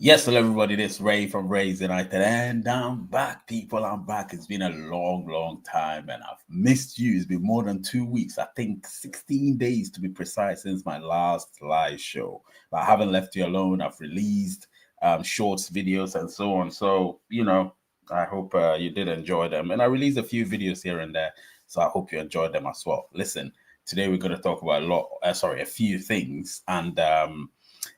Yes, hello everybody. This is Ray from Ray's United, and I'm back, people. I'm back. It's been a long time, and I've missed you. It's been more than 2 weeks. I think 16 days to be precise since my last live show. But I haven't left you alone. I've released shorts, videos, and so on. So I hope you did enjoy them, and I released a few videos here and there. So I hope you enjoyed them as well. Listen, today we're going to talk about a few things, and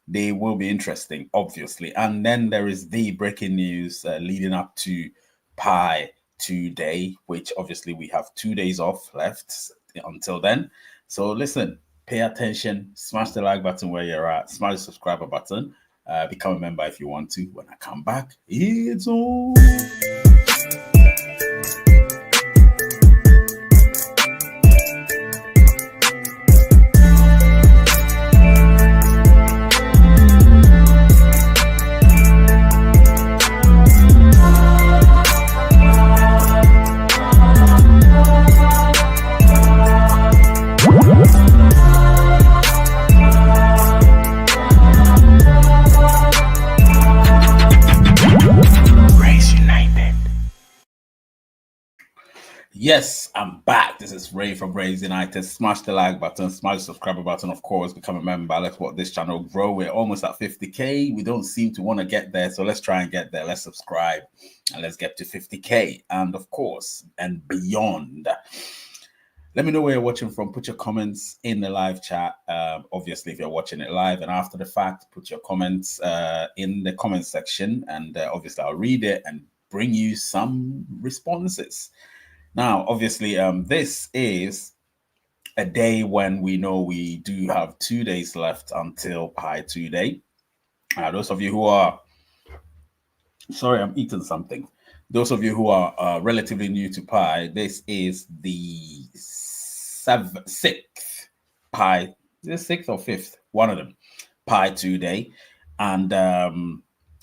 they will be interesting, obviously. And then there is the breaking news leading up to Pi today, which obviously we have 2 days off left until then. So listen, pay attention, smash the like button where you're at, smash the subscriber button, become a member if you want to. When I come back, it's on. Yes, I'm back. This is Ray from Ray's United. Smash the like button, smash the subscriber button, of course, become a member. Let's watch this channel grow. We're almost at 50K. We don't seem to want to get there, so let's try and get there. Let's subscribe and let's get to 50K. And of course, and beyond. Let me know where you're watching from. Put your comments in the live chat. Obviously, if you're watching it live, and after the fact, put your comments in the comment section. And obviously, I'll read it and bring you some responses. Now, obviously, this is a day when we know we do have 2 days left until Pi 2 day. Those of you who are, sorry, I'm eating something. Those of you who are relatively new to Pi, this is the sixth Pi, the sixth or fifth, one of them, Pi 2 day, and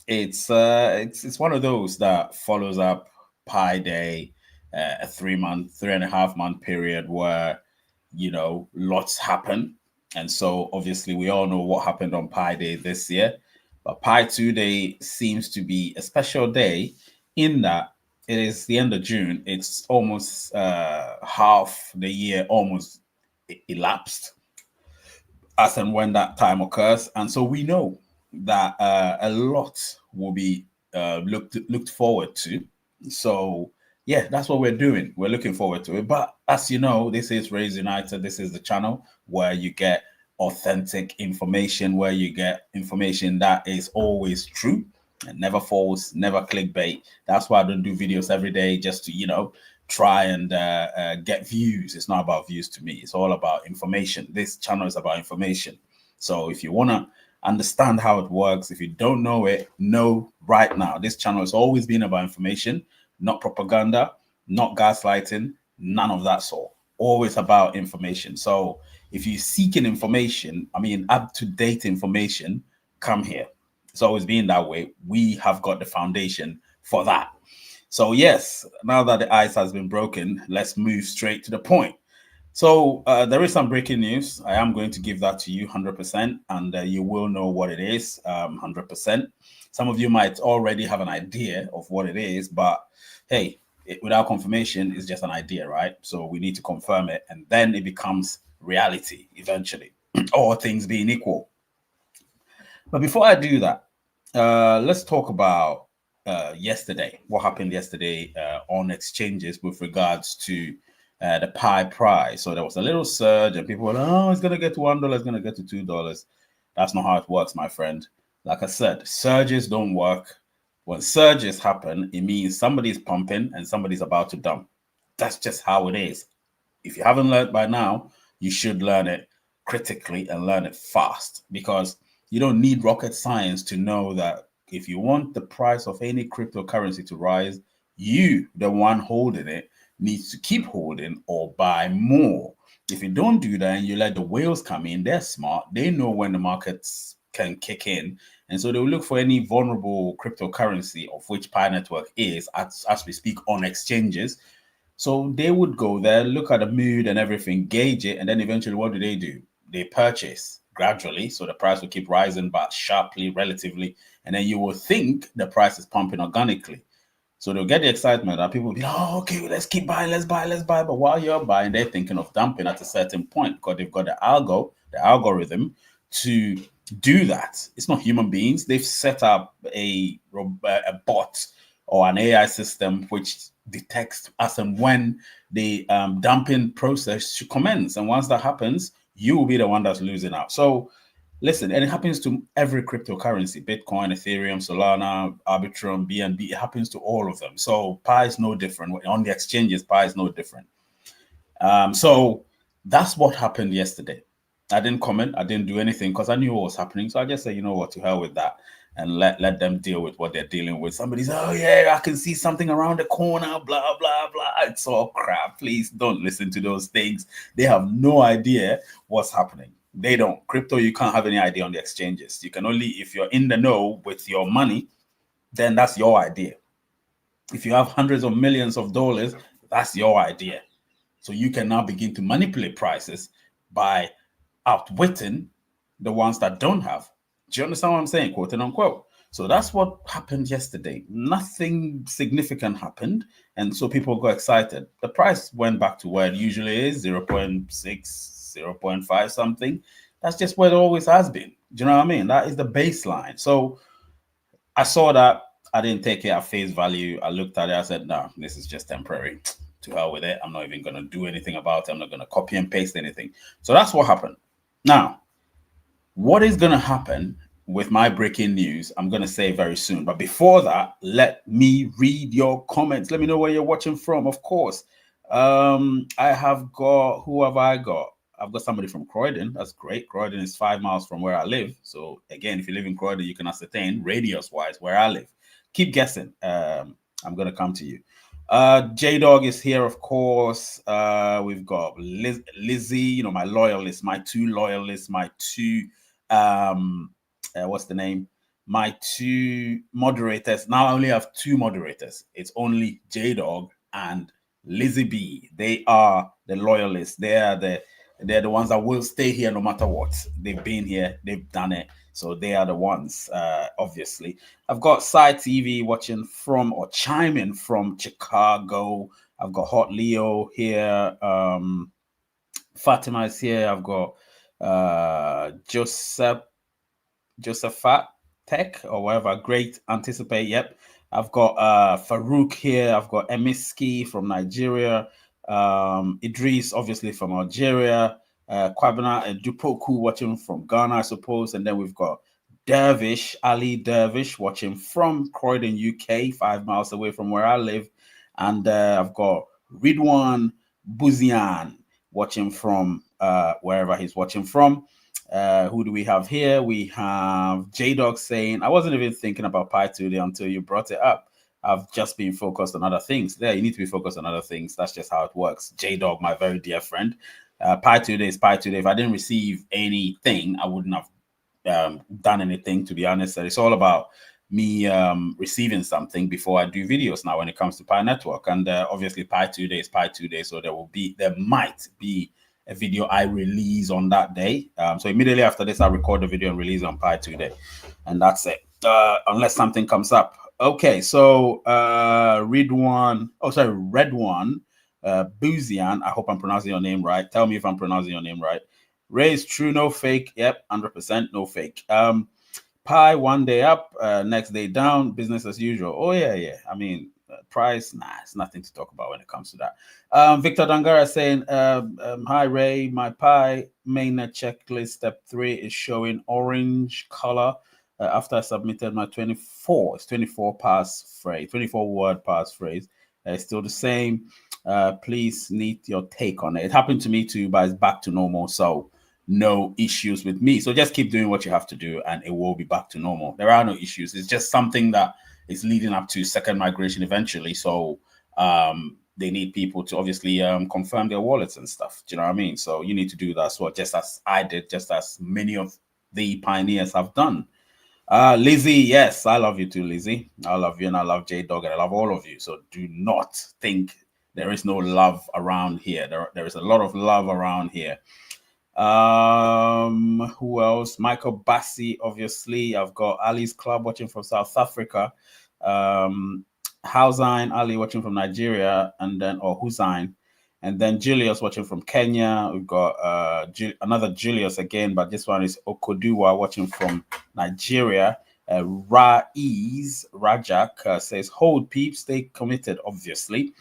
it's one of those that follows up Pi day. A 3.5 month period where lots happen, and so obviously we all know what happened on Pi Day this year, but Pi 2 Day seems to be a special day in that it is the end of June. It's almost half the year almost elapsed as and when that time occurs, and so we know that a lot will be looked forward to. So yeah, that's what we're doing. We're looking forward to it. But as you know, this is Raise United. This is the channel where you get authentic information, where you get information that is always true and never false, never clickbait. That's why I don't do videos every day just to, try and get views. It's not about views to me. It's all about information. This channel is about information. So if you want to understand how it works, if you don't know it, know right now. This channel has always been about information, not propaganda, not gaslighting, none of that sort. Always about information. So if you're seeking information, up-to-date information, come here. It's always been that way. We have got the foundation for that. So yes, now that the ice has been broken, let's move straight to the point. So there is some breaking news. I am going to give that to you 100%, and you will know what it is 100%. Some of you might already have an idea of what it is, but hey, without confirmation, it's just an idea, right? So we need to confirm it, and then it becomes reality eventually, all things being equal. But before I do that, let's talk about yesterday. What happened yesterday on exchanges with regards to the Pi price. So there was a little surge, and people were like, "Oh, it's gonna get to $1, it's gonna get to $2." That's not how it works, my friend. Like I said, surges don't work. When surges happen, it means somebody's pumping and somebody's about to dump. That's just how it is. If you haven't learned by now, you should learn it critically and learn it fast, because you don't need rocket science to know that if you want the price of any cryptocurrency to rise, you, the one holding it, needs to keep holding or buy more. If you don't do that and you let the whales come in, they're smart. They know when the markets can kick in. And so they will look for any vulnerable cryptocurrency, of which Pi Network is, as we speak, on exchanges. So they would go there, look at the mood and everything, gauge it, and then eventually what do? They purchase gradually. So the price will keep rising, but sharply, relatively. And then you will think the price is pumping organically. So they'll get the excitement that people will be like, oh, okay, let's keep buying, let's buy, let's buy. But while you're buying, they're thinking of dumping at a certain point because they've got the algorithm to do that. It's not human beings. They've set up a bot or an AI system which detects as and when the dumping process should commence. And once that happens, you will be the one that's losing out. So listen, and it happens to every cryptocurrency, Bitcoin, Ethereum, Solana, Arbitrum, BNB. It happens to all of them. So Pi is no different. On the exchanges, Pi is no different. So that's what happened yesterday. I didn't comment. I didn't do anything because I knew what was happening. So I just said, you know what, to hell with that. And let them deal with what they're dealing with. Somebody's, oh yeah, I can see something around the corner, blah, blah, blah. It's all crap. Please don't listen to those things. They have no idea what's happening. They don't. Crypto, you can't have any idea on the exchanges. You can only, if you're in the know with your money, then that's your idea. If you have hundreds of millions of dollars, that's your idea. So you can now begin to manipulate prices by outwitting the ones that don't have. Do you understand what I'm saying, quote and unquote? So that's what happened yesterday. Nothing significant happened. And so people got excited. The price went back to where it usually is, 0.6, 0.5 something. That's just where it always has been. Do you know what I mean? That is the baseline. So I saw that. I didn't take it at face value. I looked at it. I said, no, this is just temporary. To hell with it. I'm not even going to do anything about it. I'm not going to copy and paste anything. So that's what happened. Now, what is going to happen with my breaking news, I'm going to say very soon. But before that, let me read your comments. Let me know where you're watching from, of course. I have got, who have I got? I've got somebody from Croydon. That's great. Croydon is 5 miles from where I live. So again, if you live in Croydon, you can ascertain radius-wise where I live. Keep guessing. I'm going to come to you. J-Dog is here, of course. We've got Lizzie, you know, my loyalists, my two loyalists, my two, what's the name? My two moderators. Now I only have two moderators. It's only J-Dog and Lizzie B. They are the loyalists. They're the ones that will stay here no matter what. They've been here. They've done it. So they are the ones, obviously. I've got Sci TV watching from or chiming from Chicago. I've got Hot Leo here. Fatima is here. I've got Josephat Tech or whatever. Great. Anticipate. Yep. I've got Farouk here. I've got Emiski from Nigeria. Idris, obviously, from Algeria. Kwabena and Dupoku watching from Ghana, I suppose. And then we've got Dervish, Ali Dervish, watching from Croydon, UK, 5 miles away from where I live. And I've got Ridwan Buzian watching from wherever he's watching from. Who do we have here? We have J-Dog saying, I wasn't even thinking about Pi today until you brought it up. I've just been focused on other things. There, you need to be focused on other things. That's just how it works. J-Dog, my very dear friend. Pi today is Pi today. If I didn't receive anything, I wouldn't have done anything, to be honest. So it's all about me receiving something before I do videos now when it comes to Pi Network. And obviously Pi today is Pi today. So there might be a video I release on that day. So immediately after this, I record the video and release on Pi today. And that's it. Unless something comes up. Okay, so Redwan Buzian, I hope I'm pronouncing your name right. Tell me if I'm pronouncing your name right. Ray is true, no fake. Yep, 100% no fake. Pi one day up, next day down, business as usual. Oh yeah. I mean, price, it's nothing to talk about when it comes to that. Victor Dangara saying, hi Ray, my Pi mainnet checklist step 3 is showing orange color. After I submitted my 24 word passphrase, it's still the same. Please need your take on it. It happened to me too, but it's back to normal. So no issues with me. So just keep doing what you have to do and it will be back to normal. There are no issues. It's just something that is leading up to second migration eventually. So they need people to obviously confirm their wallets and stuff. Do you know what I mean? So you need to do that as well, just as I did, just as many of the pioneers have done. Lizzie, yes, I love you too, Lizzie. I love you and I love J-Dog and I love all of you. So do not think there is no love around here. There is a lot of love around here. Who else? Michael Bassi, obviously. I've got Ali's Club watching from South Africa. Hausain Ali watching from Nigeria, and then Hussein, and then Julius watching from Kenya. We've got another Julius again, but this one is Okoduwa watching from Nigeria. Rajak says, "Hold peeps, stay committed." Obviously,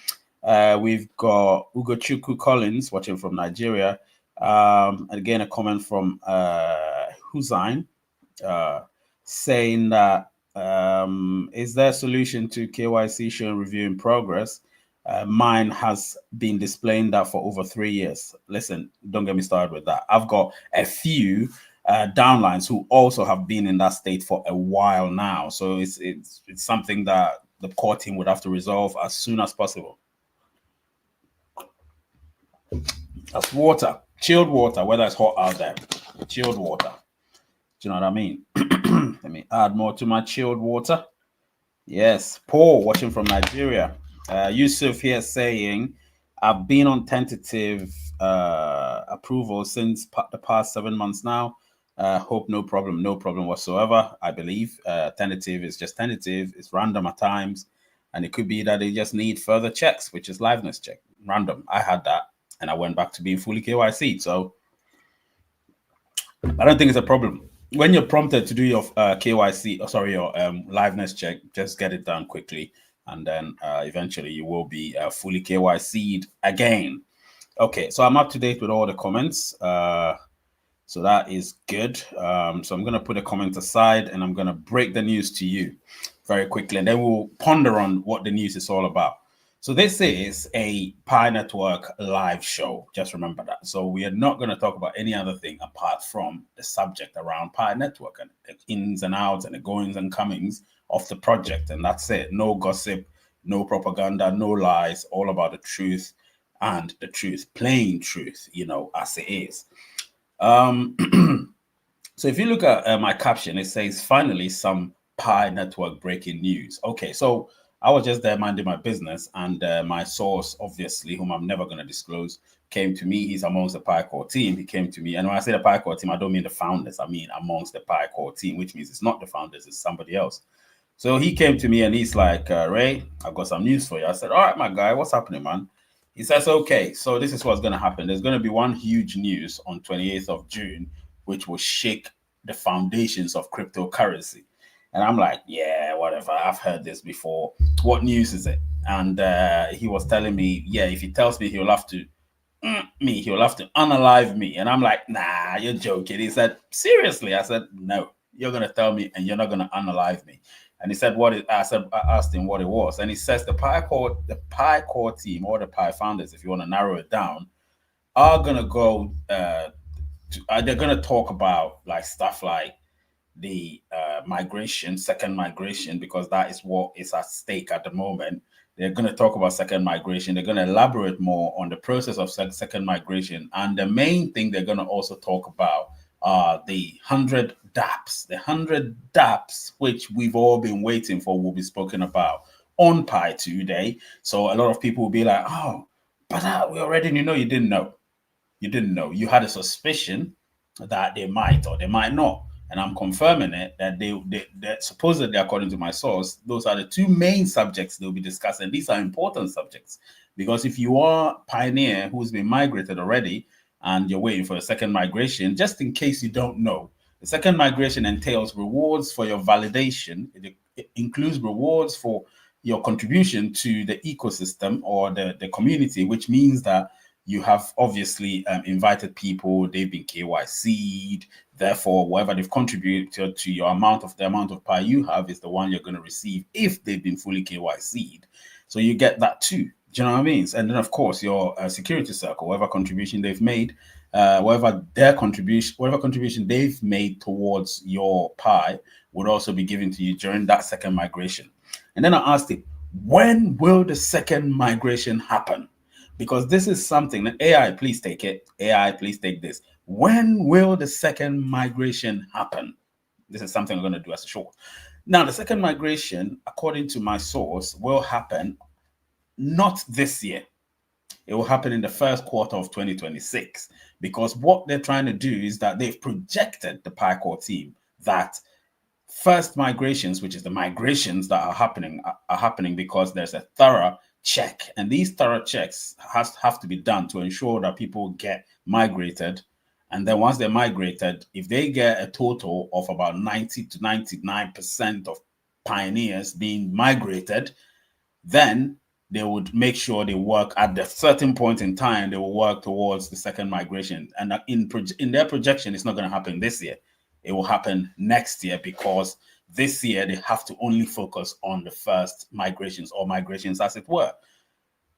we've got Ugochukwu Collins watching from Nigeria. Again, a comment from Hussein saying that is there a solution to KYC showing review in progress? Mine has been displaying that for over 3 years. Listen, don't get me started with that. I've got a few downlines who also have been in that state for a while now. So it's something that the core team would have to resolve as soon as possible. That's water, chilled water, whether it's hot out there, chilled water. Do you know what I mean? Let me add more to my chilled water. Yes, Paul watching from Nigeria. Yusuf here saying, I've been on tentative approval since the past 7 months now. Hope no problem whatsoever. I believe tentative is just tentative. It's random at times. And it could be that they just need further checks, which is liveness check. Random. I had that. And I went back to being fully KYC. So I don't think it's a problem. When you're prompted to do your KYC, your liveness check, just get it done quickly. And then eventually you will be fully KYC'd again. Okay, so I'm up to date with all the comments. So that is good. So I'm going to put a comment aside and I'm going to break the news to you very quickly. And then we'll ponder on what the news is all about. So this is a Pi Network live show. Just remember that. So we are not going to talk about any other thing apart from the subject around Pi Network and the ins and outs and the goings and comings of the project. And that's it. No gossip, no propaganda, no lies, all about the truth and the truth, plain truth, as it is. So if you look at my caption, it says, finally, some Pi Network breaking news. Okay, so I was just there minding my business, and my source, obviously, whom I'm never going to disclose, came to me. He's amongst the Pi Core team. He came to me, and when I say the Pi Core team, I don't mean the founders. I mean amongst the Pi Core team, which means it's not the founders, it's somebody else. So he came to me, and he's like, Ray, I've got some news for you. I said, all right, my guy, what's happening, man? He says, okay, so this is what's going to happen. There's going to be one huge news on 28th of June, which will shake the foundations of cryptocurrency. And I'm like, yeah, whatever. I've heard this before. What news is it? And he was telling me, yeah, if he tells me he'll have to unalive me. And I'm like, nah, you're joking. He said, seriously? I said, no, you're going to tell me and you're not going to unalive me. And he said, I asked him what it was. And he says the Pi Core team, or the Pi founders, if you want to narrow it down, are going to go, they're going to talk about stuff like the second migration, because that is what is at stake at the moment. They're going to talk about second migration. They're going to elaborate more on the process of second migration. And the main thing they're going to also talk about are the 100 dApps. The 100 dApps, which we've all been waiting for, will be spoken about on Pi today. So a lot of people will be like, oh, but we already knew. No, you didn't know. You didn't know. You had a suspicion that they might or they might not. And I'm confirming it that they supposedly, according to my source, those are the two main subjects they'll be discussing. These are important subjects, because if you are Pioneer who's been migrated already and you're waiting for a second migration, just in case you don't know, the second migration entails rewards for your validation. It includes rewards for your contribution to the ecosystem or the community, which means that you have obviously invited people, they've been KYC'd, therefore, whatever they've contributed to the amount of Pi you have is the one you're going to receive if they've been fully KYC'd. So you get that too. Do you know what I mean? And then, of course, your security circle, whatever contribution they've made, whatever contribution they've made towards your Pi would also be given to you during that second migration. And then I asked him, when will the second migration happen? Because this is something that AI, please take it. AI, please take this. When will the second migration happen? This is something I'm going to do as a short. Now, the second migration, according to my source, will happen not this year. It will happen in the first quarter of 2026, because what they're trying to do is that they've projected the Pi Core team that first migrations, which is the migrations that are happening because there's a thorough check, and these thorough checks have to be done to ensure that people get migrated. And then once they're migrated, if they get a total of about 90 to 99% of pioneers being migrated, then they would make sure they work at the certain point in time. They will work towards the second migration, and in their projection, it's not going to happen this year. It will happen next year, because this year they have to only focus on the first migrations, or migrations as it were.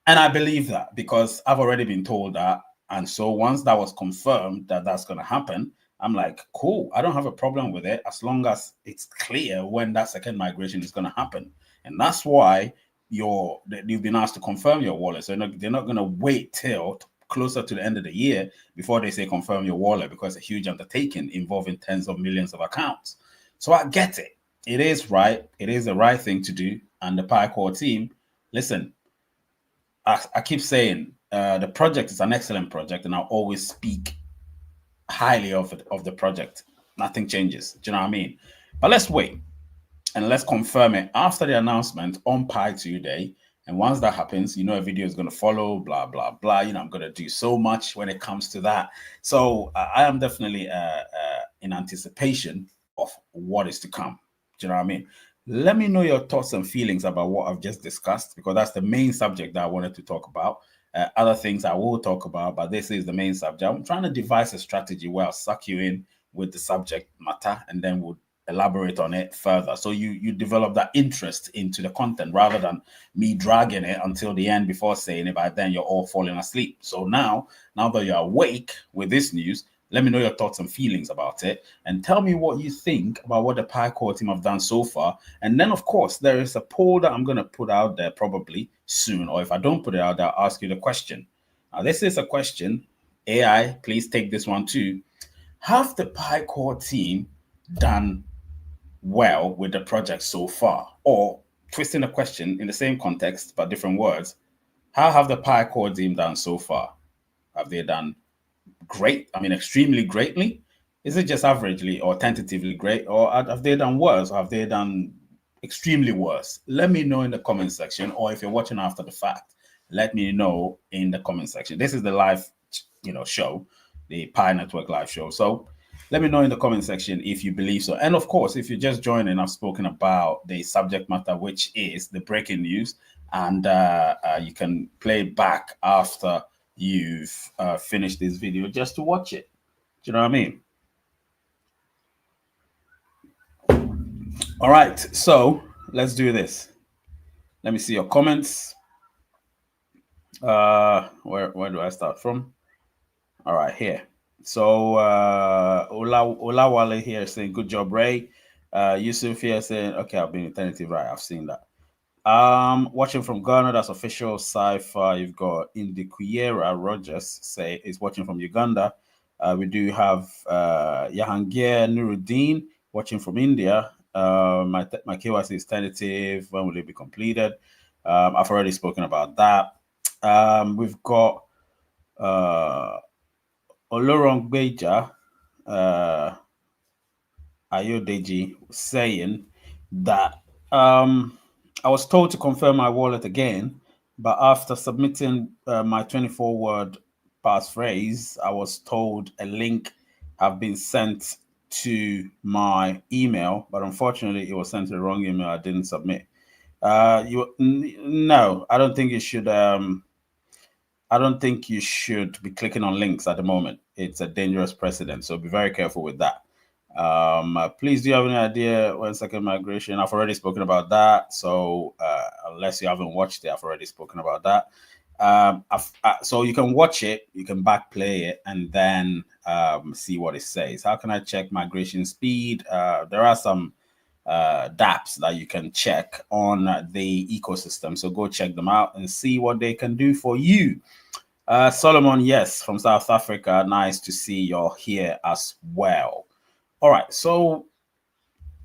And I believe that, because I've already been told that. And so once that was confirmed that that's going to happen, I'm like, cool, I don't have a problem with it, as long as it's clear when that second migration is going to happen. And that's why you've been asked to confirm your wallet. So they're not going to wait till closer to the end of the year before they say confirm your wallet, because it's a huge undertaking involving tens of millions of accounts. So I get it. It is right. It is the right thing to do. And the Pi Core team, listen, I keep saying the project is an excellent project, and I'll always speak highly of it, of the project. Nothing changes. Do you know what I mean? But let's wait and let's confirm it after the announcement on Pi 2 Day. And once that happens, a video is going to follow, blah, blah, blah. I'm going to do so much when it comes to that. So I am definitely in anticipation of what is to come. Do you know what I mean? Let me know your thoughts and feelings about what I've just discussed, because that's the main subject that I wanted to talk about. Other things I will talk about, but this is the main subject. I'm trying to devise a strategy where I'll suck you in with the subject matter, and then we'll elaborate on it further. So you develop that interest into the content, rather than me dragging it until the end before saying it, by then you're all falling asleep. So now that you're awake with this news, let me know your thoughts and feelings about it, and tell me what you think about what the Pi Core team have done so far. And then, of course, there is a poll that I'm going to put out there probably soon, or if I don't put it out there, I'll ask you the question. Now, this is a question. AI, please take this one too. Have the Pi Core team done well with the project so far? Or, twisting the question in the same context but different words, how have the Pi Core team done so far? Have they done great? I mean, extremely greatly? Is it just averagely or tentatively great? Or have they done worse? Or have they done extremely worse? Let me know in the comment section. Or if you're watching after the fact, let me know in the comment section. This is the live, show, the Pi Network live show. So let me know in the comment section if you believe so. And of course, if you're just joining, I've spoken about the subject matter, which is the breaking news. And you can play it back after you've finished this video, just to watch it. Do you know what I mean? All right, so let's do this. Let me see your comments. Where do I start from? All right, here. So Olawale here saying, good job, Ray. Yusuf here saying, okay, I've been attentive, right? I've seen that. Watching from Ghana, that's official sci-fi. You've got Indikuyera Rogers say is watching from Uganda. We do have Jahangir Nuruddin watching from India. My KYC is tentative. When will it be completed? I've already spoken about that. We've got Olorongbeja Ayodeji saying that I was told to confirm my wallet again, but after submitting my 24-word passphrase, I was told a link have been sent to my email, but unfortunately, it was sent to the wrong email. I didn't submit. No, I don't think you should. I don't think you should be clicking on links at the moment. It's a dangerous precedent, so be very careful with that. Please, do you have any idea when second migration? I've already spoken about that. So unless you haven't watched it, I've already spoken about that. So you can watch it, you can back play it, and then see what it says. How can I check migration speed? There are some dApps that you can check on the ecosystem. So go check them out and see what they can do for you. Solomon, yes, from South Africa. Nice to see you're here as well. All right, so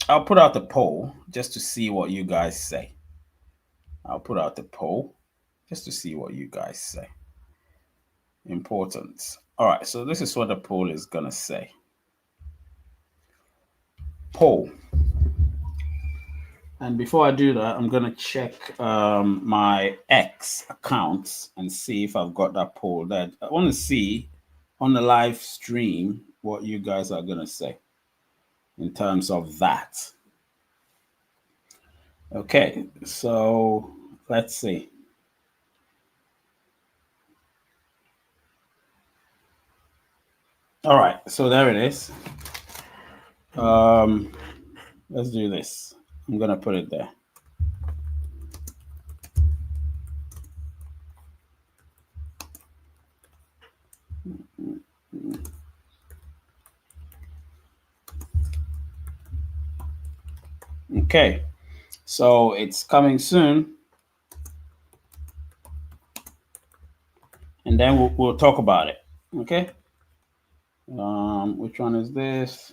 I'll put out the poll just to see what you guys say. I'll put out the poll just to see what you guys say. important. All right, so this is what the poll is gonna say. Poll. And before I do that, I'm gonna check my X accounts and see if I've got that poll there. I want to see on the live stream what you guys are gonna say in terms of that. Okay, so let's see. All right, so there it is. Let's do this. I'm gonna put it there. Okay, so it's coming soon, and then we'll talk about it. Okay. Which one is this?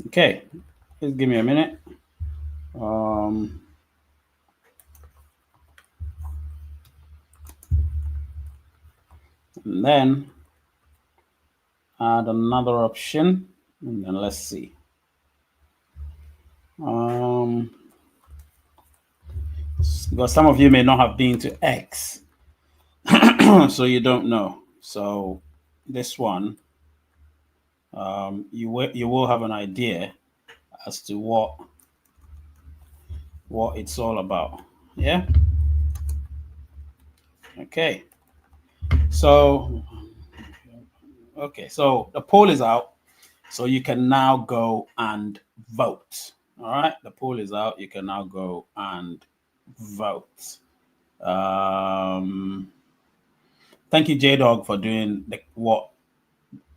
Okay, just give me a minute. And then add another option, and then let's see. Because some of you may not have been to X, so you don't know. So this one, you will have an idea as to what it's all about. Yeah. Okay. So so the poll is out. So you can now go and vote. All right. The poll is out. You can now go and vote. Thank you, J Dog, for doing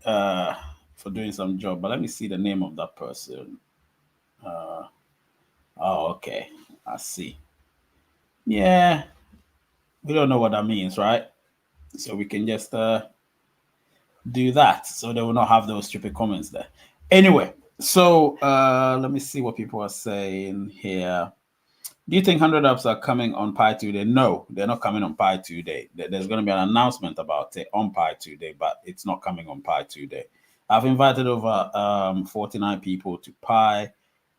for doing some job. But let me see the name of that person. Oh, okay. I see. Yeah. We don't know what that means, right? So we can just do that. So they will not have those stupid comments there. Anyway, so let me see what people are saying here. Do you think 100 apps are coming on Pi 2 Day? No, they're not coming on Pi 2 Day. There's going to be an announcement about it on Pi 2 Day, but it's not coming on Pi 2 Day. I've invited over 49 people to Pi.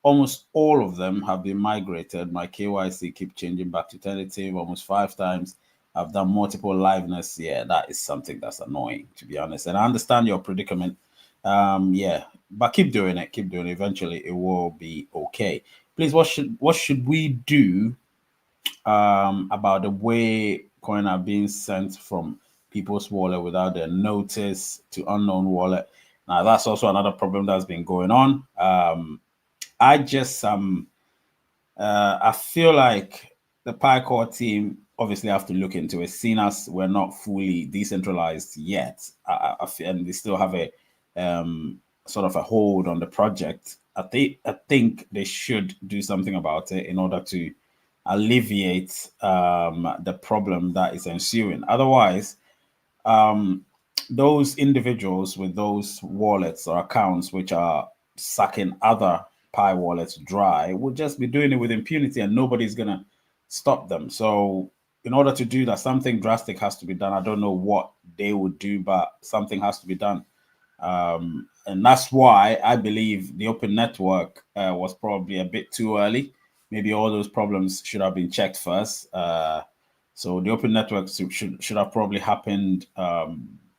Almost all of them have been migrated. My KYC keep changing back to tentative almost 5 times. I've done multiple liveness. Yeah, that is something that's annoying, to be honest. And I understand your predicament. Yeah, but keep doing it. Keep doing it. Eventually, it will be okay. Please, what should we do about the way coin are being sent from people's wallet without their notice to unknown wallet? Now, that's also another problem that's been going on. I just I feel like the PyCore team obviously have to look into it, seeing as we're not fully decentralized yet. I feel, and they still have a sort of a hold on the project. I think they should do something about it in order to alleviate the problem that is ensuing. Otherwise, those individuals with those wallets or accounts which are sucking other Pi wallets dry will just be doing it with impunity, and nobody's gonna stop them. So in order to do that, something drastic has to be done. I don't know what they would do, but something has to be done. And that's why I believe the open network was probably a bit too early. Maybe all those problems should have been checked first. So the open network should have probably happened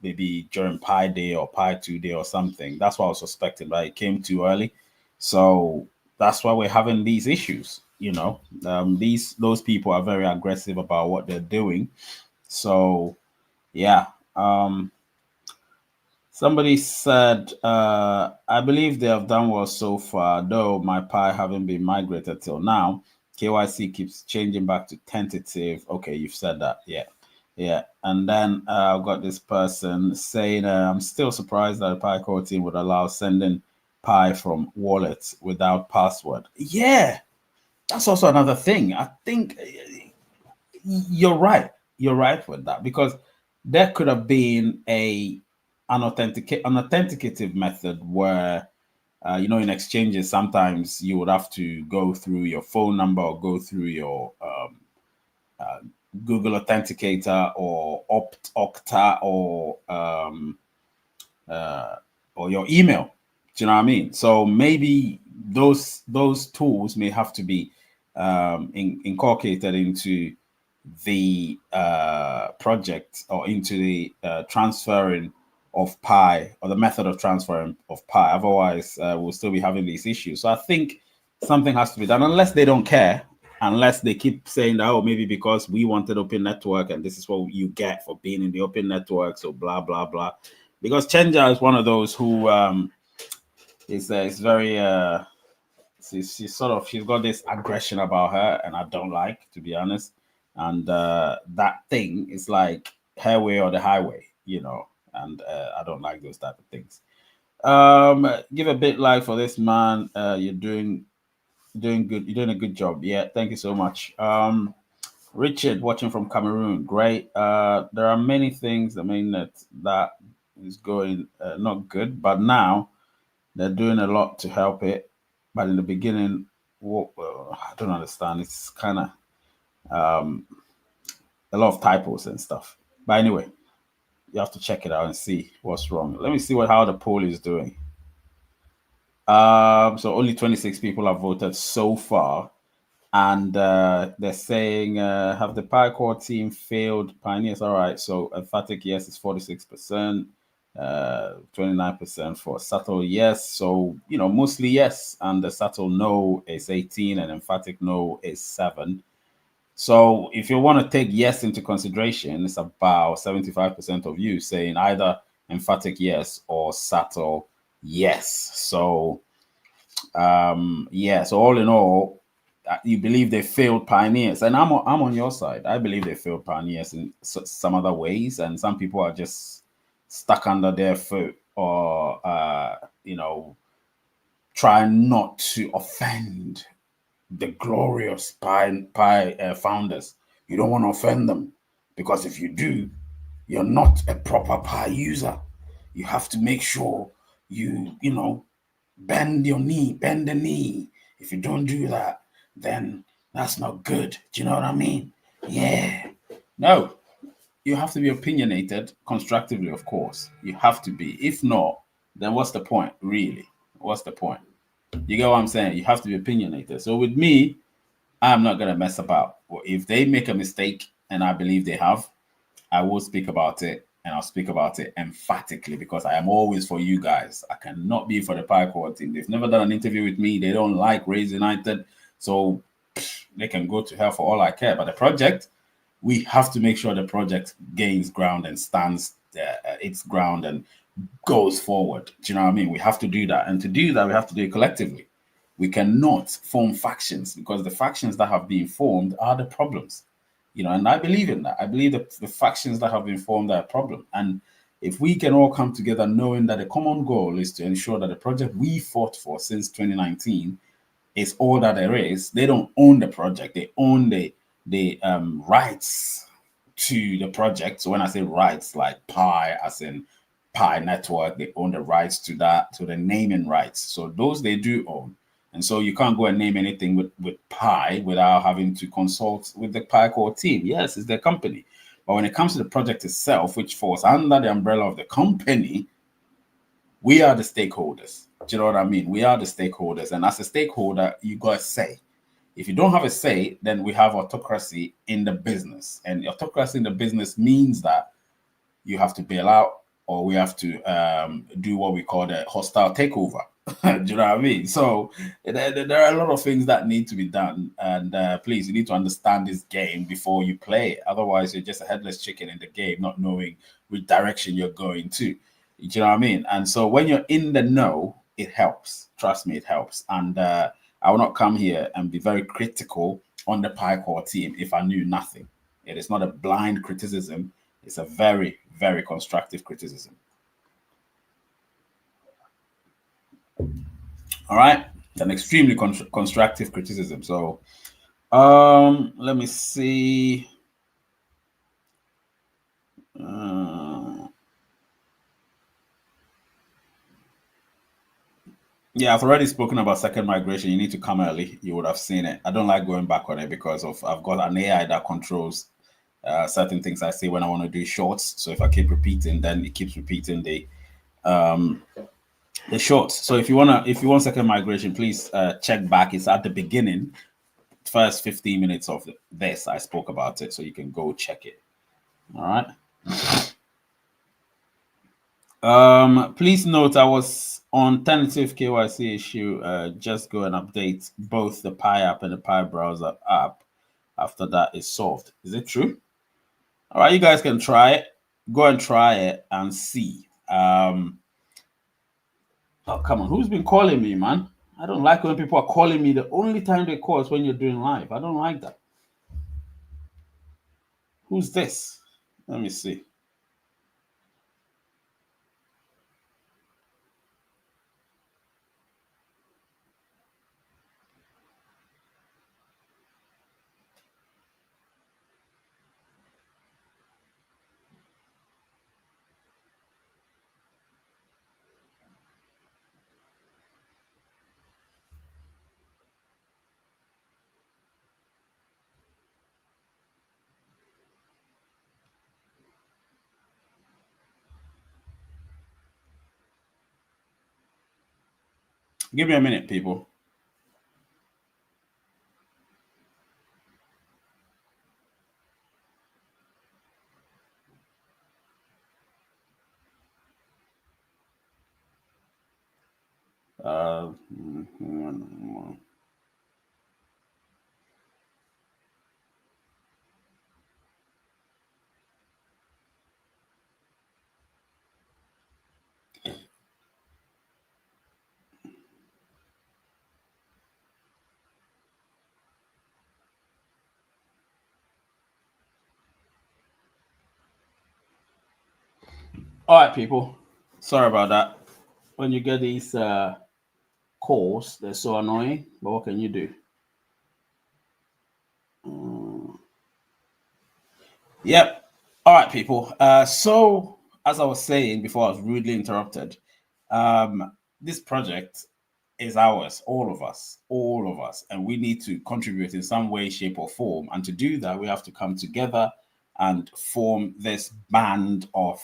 maybe during Pi Day or Pi 2 Day or something. That's what I was suspecting, but it came too early. So that's why we're having these issues. You know, those people are very aggressive about what they're doing. So yeah. Somebody said, I believe they have done well so far, though my Pi haven't been migrated till now. KYC keeps changing back to tentative. Okay, you've said that. Yeah. Yeah. And then I've got this person saying, I'm still surprised that the Pi core team would allow sending Pi from wallets without password. Yeah. That's also another thing. I think you're right. You're right with that because there could have been an authenticative method where in exchanges sometimes you would have to go through your phone number or go through your uh, Google Authenticator or Okta uh, or your email. Do you know what I mean? So maybe those tools may have to be inculcated into the project or into the transferring of pi or the method of transferring of pi. Otherwise, we'll still be having these issues. So I think something has to be done, unless they don't care, unless they keep saying that, oh, maybe because we wanted open network and this is what you get for being in the open network, so blah blah blah. Because Chenja is one of those who is very she's got this aggression about her, and I don't like, to be honest. And that thing is like her way or the highway, and I don't like those type of things. Give a bit like for this man. You're doing good. You're doing a good job. Yeah, thank you so much. Richard, watching from Cameroon, great. There are many things. I mean that is going not good, but now they're doing a lot to help it. But in the beginning, I don't understand. It's kind of um, a lot of typos and stuff. But anyway, you have to check it out and see what's wrong. Let me see how the poll is doing. So only 26 people have voted so far, and they're saying, have the Core team failed pioneers? All right, so emphatic yes is 46%, 29% for subtle yes. So mostly yes, and the subtle no is 18, and emphatic no is 7. So if you want to take yes into consideration, it's about 75% of you saying either emphatic yes or subtle yes. So yeah, so all in all, you believe they failed pioneers, and I'm on your side. I believe they failed pioneers in some other ways, and some people are just stuck under their foot, or trying not to offend the glorious pie founders. You don't want to offend them, because if you do, you're not a proper pie user. You have to make sure you bend the knee. If you don't do that, then that's not good. Do you know what I mean? Yeah. No, you have to be opinionated constructively, of course. You have to be. If not, then what's the point, really? What's the point? You get what I'm saying? You have to be opinionated. So with me, I'm not going to mess about. If they make a mistake, and I believe they have, I will speak about it, and I'll speak about it emphatically, because I am always for you guys. I cannot be for the Pie team. They've never done an interview with me. They don't like Rays United, so they can go to hell for all I care. But the project, we have to make sure the project gains ground and stands its ground and goes forward. Do you know what I mean? We have to do that. And to do that, we have to do it collectively. We cannot form factions, because the factions that have been formed are the problems. And I believe in that. I believe that the factions that have been formed are a problem. And if we can all come together knowing that the common goal is to ensure that the project we fought for since 2019 is all that there is. They don't own the project. They own the rights to the project. So when I say rights, like Pi, as in Pi Network, they own the rights to that, to the naming rights. So those they do own. And so you can't go and name anything with Pi without having to consult with the Pi Core team. Yes, it's their company. But when it comes to the project itself, which falls under the umbrella of the company, we are the stakeholders. Do you know what I mean? We are the stakeholders. And as a stakeholder, you got a say. If you don't have a say, then we have autocracy in the business. And autocracy in the business means that you have to bail out, or we have to do what we call the hostile takeover. Do you know what I mean? So there are a lot of things that need to be done. And please, you need to understand this game before you play it. Otherwise, you're just a headless chicken in the game, not knowing which direction you're going to. Do you know what I mean? And so when you're in the know, it helps. Trust me, it helps. And I will not come here and be very critical on the Pi Core team if I knew nothing. It is not a blind criticism. It's a very, very constructive criticism. All right, an extremely constructive criticism. So, let me see. Yeah, I've already spoken about second migration. You need to come early. You would have seen it. I don't like going back on it because of I've got an AI that controls certain things I say when I want to do shorts. So if I keep repeating, then it keeps repeating the shorts. So if you want second migration, please check back. It's at the beginning, first 15 minutes of this. I spoke about it, so you can go check it. All right. Please note I was on tentative KYC issue. Just go and update both the Pi app and the Pi browser app. After that is solved. Is it true? All right, you guys can try it. Go and try it and see. Oh, come on. Who's been calling me, man? I don't like when people are calling me. The only time they call is when you're doing live. I don't like that. Who's this? Let me see. Give me a minute, people. Uh, all right, people. Sorry about that. When you get these calls, they're so annoying. But what can you do? Yep. All right, people. So as I was saying before, I was rudely interrupted. This project is ours, all of us, and we need to contribute in some way, shape, or form. And to do that, we have to come together and form this band of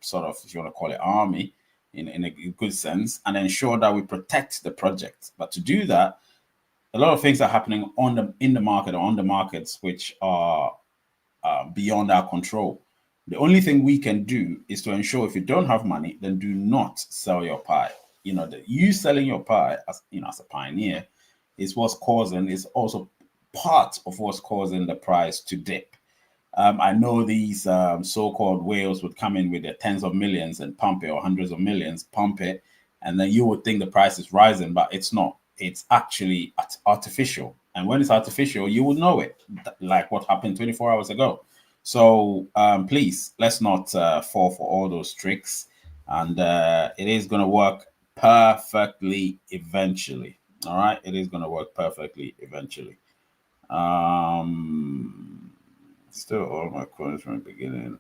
sort of, if you want to call it, army, in a good sense, and ensure that we protect the project. But to do that, a lot of things are happening in the market or on the markets, which are beyond our control. The only thing we can do is to ensure if you don't have money, then do not sell your pie. You know, that you selling your pie as as a pioneer is what's causing, is also part of what's causing the price to dip. I know these so-called whales would come in with their tens of millions and pump it, or hundreds of millions, pump it, and then you would think the price is rising, but it's not. It's actually artificial. And when it's artificial, you will know it, like what happened 24 hours ago. So please, let's not fall for all those tricks. And it is going to work perfectly eventually. All right. It is going to work perfectly eventually. Still all my coins from the beginning.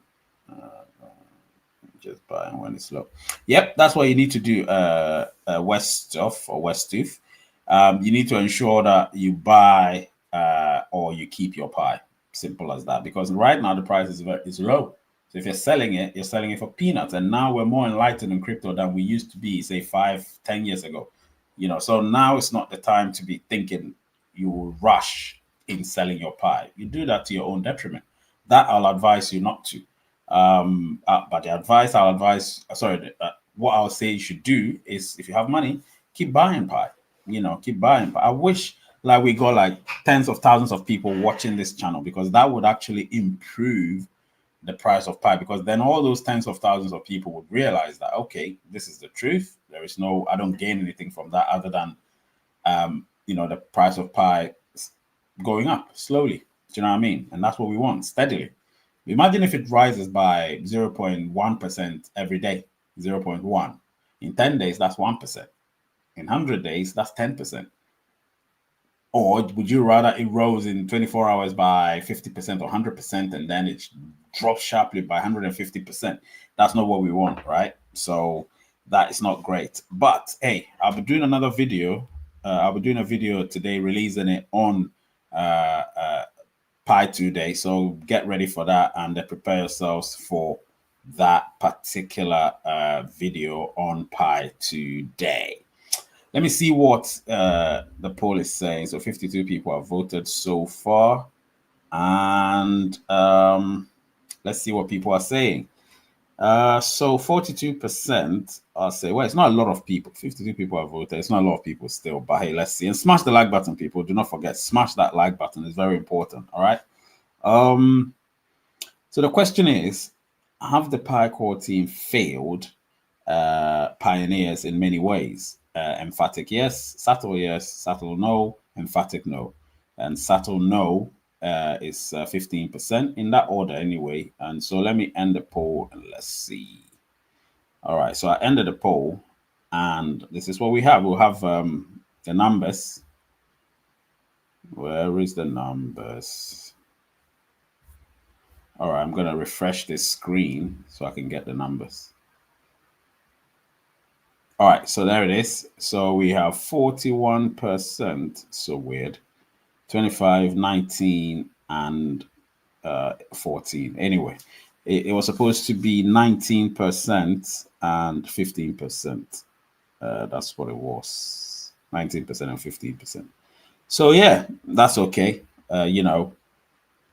Just buying when it's low. Yep, that's what you need to do, West off or West Tooth. You need to ensure that you buy or you keep your pie. Simple as that. Because right now the price is low. So if you're selling it, you're selling it for peanuts. And now we're more enlightened in crypto than we used to be, say 5, 10 years ago. So now it's not the time to be thinking you will rush in selling your pie. You do that to your own detriment. That I'll advise you not to. But the advice I'll advise, what I'll say you should do is, if you have money, keep buying pie. Keep buying pie. I wish like we got like tens of thousands of people watching this channel, because that would actually improve the price of pie, because then all those tens of thousands of people would realize that, okay, this is the truth. I don't gain anything from that other than the price of pie going up slowly. Do you know what I mean? And that's what we want, steadily. Imagine if it rises by 0.1% every day, 0.1. In 10 days, that's 1%. In 100 days, that's 10%. Or would you rather it rose in 24 hours by 50% or 100% and then it drops sharply by 150%? That's not what we want, right? So that is not great. But hey, I'll be doing another video. I'll be doing a video today, releasing it on Pi 2 Day. So get ready for that and prepare yourselves for that particular video on Pi 2 Day. Let me see what the poll is saying. So 52 people have voted so far. And let's see what people are saying. So 42% are saying, well, it's not a lot of people. 52 people have voted. It's not a lot of people still. But hey, let's see. And smash the like button, people. Do not forget, smash that like button. It's very important. All right. So the question is, have the Pi Core team failed pioneers in many ways? Emphatic yes, subtle yes, subtle no, emphatic no. And subtle no is 15% in that order anyway. And so let me end the poll and let's see. All right, so I ended the poll and this is what we have. We'll have the numbers. Where is the numbers? All right, I'm going to refresh this screen so I can get the numbers. All right, so there it is. So we have 41%. So weird. 25, 19, and 14. Anyway, it was supposed to be 19% and 15%. That's what it was. 19% and 15%. So yeah, that's okay. You know,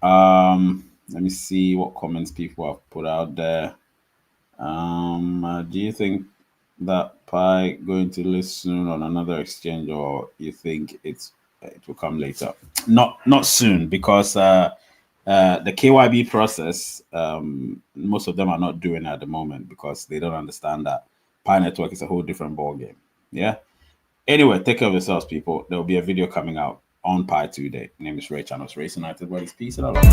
let me see what comments people have put out there. Do you think that Pi going to list soon on another exchange, or you think it will come later? Not soon, because the KYB process, most of them are not doing it at the moment because they don't understand that Pi Network is a whole different ball game. Yeah. Anyway, take care of yourselves, people. There will be a video coming out on Pi 2 Day. My name is Ray Channels, Race United. What is peace and love.